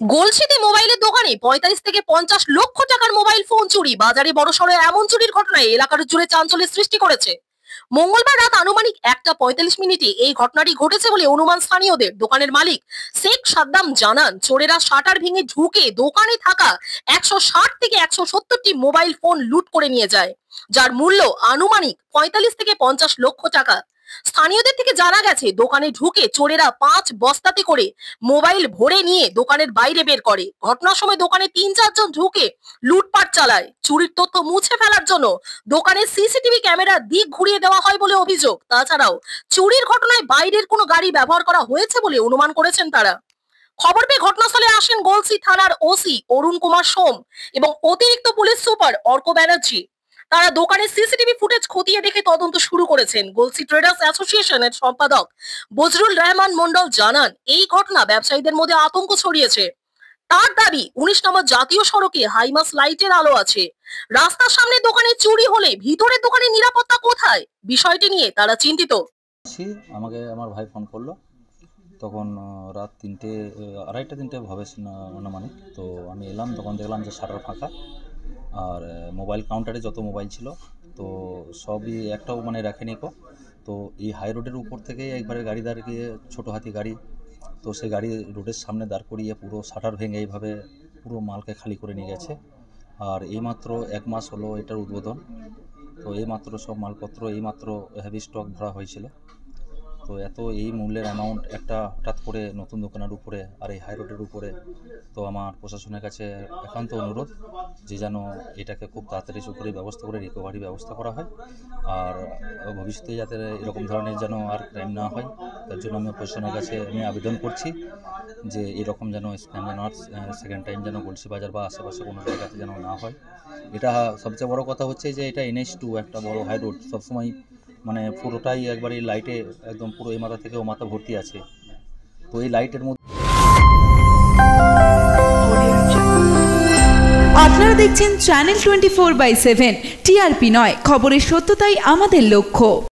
গলসিতে মোবাইলের দোকানে ৪৫ থেকে ৫০ লক্ষ টাকার মোবাইল ফোন চুরি। বাজারে বড়সড় এমন চুরির ঘটনায় এলাকার জুড়ে চাঞ্চল্যের সৃষ্টি করেছে। মঙ্গলবার রাত আনুমানিক ১টা ৪৫ মিনিটে এই ঘটনাটি ঘটেছে বলে অনুমান স্থানীয়দের। দোকানের মালিক শেখ সাদ্দাম জানান, চোরেরা শাটার ভেঙে ঢুকে দোকানে থাকা ১৬০ থেকে ১৭০টি মোবাইল ফোন লুট করে নিয়ে যায়, যার মূল্য আনুমানিক ৪৫ থেকে ৫০ লক্ষ টাকা। স্থানীয়দের থেকে জানা গেছে, দোকানে ঢুকে চোরেরা ৫ বস্তাতে করে মোবাইল ভরে নিয়ে দোকানের বাইরে বের করে। ঘটনার সময় দোকানে ৩-৪ জন ঢুকে লুটপাট চালায়। চুরির তথ্য মুছে ফেলার জন্য দোকানের সিসিটিভি ক্যামেরার দিক ঘুরিয়ে দেওয়া হয় বলে অভিযোগ। তাছাড়াও চুরির ঘটনায় বাইরের কোনো গাড়ি ব্যবহার করা হয়েছে বলে অনুমান করেছেন তারা। খবর পেয়ে ঘটনাস্থলে আসেন গলসি থানার ওসি অরুণ কুমার সোম এবং অতিরিক্ত পুলিশ সুপার অর্ক ব্যানার্জি। তারা দোকানের সিসিটিভি ফুটেজ খতিয়ে দেখে তদন্ত শুরু করেছেন। গলসি ট্রেডার্স অ্যাসোসিয়েশনের সম্পাদক বজরুল রহমান মন্ডল জানান, এই ঘটনা ব্যবসায়ীদের মধ্যে আতঙ্ক ছড়িয়েছে। তার দাবি, ১৯ নম্বর জাতীয় সড়কে হাইমাস লাইটের আলো আছে। রাস্তার সামনে দোকানে চুরি হলে ভিতরের দোকানের নিরাপত্তা কোথায়? বিষয়টি নিয়ে তারা চিন্তিত। আমাকে আমার ভাই ফোন করলো, তখন রাত ৩টে ২:৩০ ভাবে আনুমানিক। তো আমি এলাম, তখন দেখলাম যে শাটার ফাঁকা, আর মোবাইল কাউন্টারে যত মোবাইল ছিল তো সবই একটাও রাখেনি কো। তো এই হাই রোডের উপর থেকে একবারে গাড়ি দাঁড়িয়ে, ছোটো হাতি গাড়ি, তো সেই গাড়ি রোডের সামনে দাঁড় করিয়ে পুরো শাটার ভেঙে এইভাবে পুরো মালকে খালি করে নিয়ে গেছে। আর এইমাত্র ১ মাস হলো এটার উদ্বোধন। তো এইমাত্র সব মালপত্র এইমাত্র হেভি স্টক ভরা হয়েছিল। তো এত এই মূল্যের অ্যামাউন্ট একটা হঠাৎ করে নতুন দোকানের উপরে, আর এই হাই রোডের উপরে, তো আমার প্রশাসনের কাছে একান্ত অনুরোধ যে যেন এটাকে খুব তাড়াতাড়ি করে ব্যবস্থা করে রিকভারি ব্যবস্থা করা হয়, আর ভবিষ্যতে যাতে এরকম ধরনের যেন আর ক্রাইম না হয়, তার জন্য আমি প্রশাসনের কাছে আমি আবেদন করছি যে এরকম যেন স্ক্যাম যেন সেকেন্ড টাইম যেন গলসি বাজার বা আশেপাশে কোনো জায়গাতে যেন না হয়। এটা সবচেয়ে বড় কথা হচ্ছে যে এটা NH2 একটা বড় হাই রোড, সবসময় পুরোটাই একবারে লাইটে একদম পুরো এই মাথা থেকে ও মাথা ভর্তি আছে। তো এই লাইটের মধ্যে আপনারা দেখছেন চ্যানেল 24/7। TRP নয়, খবরের সত্যতাই আমাদের লক্ষ্য।